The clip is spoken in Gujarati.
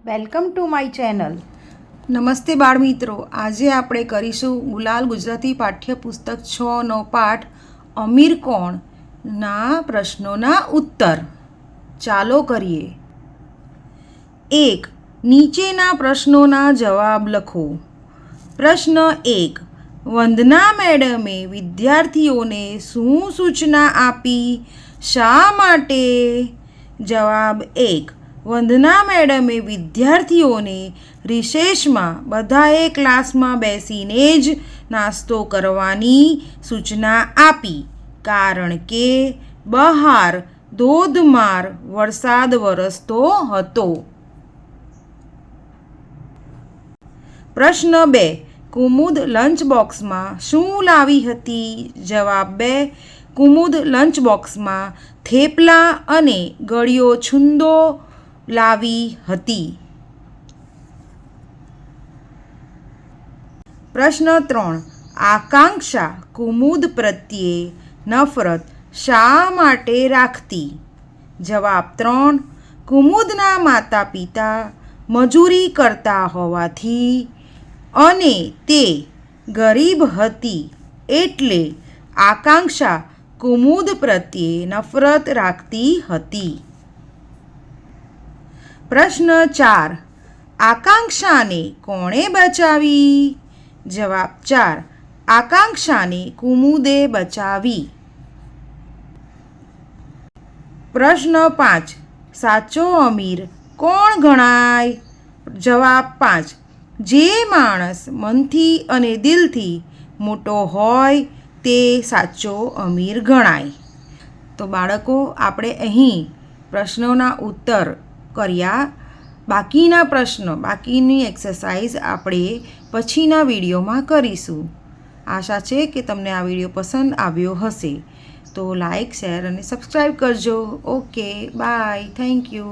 Welcome to my channel. નમસ્તે બાળમિત્રો. આજે આપણે કરીશું ગુલાલ ગુજરાતી પાઠ્યપુસ્તક 6નો પાઠ અમીર કોણના પ્રશ્નોના ઉત્તર. ચાલો કરીએ. 1. નીચેના પ્રશ્નોના જવાબ લખો. પ્રશ્ન 1. વંદના મેડમે વિદ્યાર્થીઓને શું સૂચના આપી? શા માટે? જવાબ 1. વંદના મેડમે વિદ્યાર્થીઓને રિસેસમાં બધાએ ક્લાસમાં બેસીને જ નાસ્તો કરવાની સૂચના આપી, કારણ કે બહાર ધોધમાર વરસાદ વરસતો હતો. પ્રશ્ન 2. કુમુદ લંચ બોક્સમાં શું લાવી હતી? જવાબ 2. કુમુદ લંચ બોક્સમાં થેપલા અને ગળ્યો છુંદો લાવી હતી. પ્રશ્ન 3. આકાંક્ષા કુમુદ પ્રત્યે નફરત શા માટે રાખતી? જવાબ 3. કુમુદના માતા પિતા મજૂરી કરતા હોવાથી અને તે ગરીબ હતી એટલે આકાંક્ષા કુમુદ પ્રત્યે નફરત રાખતી હતી. પ્રશ્ન 4. આકાંક્ષાને કોણે બચાવી? જવાબ 4. આકાંક્ષાને કુમુદે બચાવી. પ્રશ્ન 5. સાચો અમીર કોણ ગણાય? જવાબ 5. જે માણસ મનથી અને દિલથી મોટો હોય તે સાચો અમીર ગણાય. તો બાળકો, આપણે અહીં પ્રશ્નોના ઉત્તર કર્યા. બાકીના પ્રશ્નો, બાકીની એક્સરસાઇઝ આપણે પછીના વિડીયોમાં કરીશું. આશા છે કે તમને આ વિડીયો પસંદ આવ્યો હશે. તો લાઈક, શેર અને સબસ્ક્રાઈબ કરજો. Okay, bye, thank you.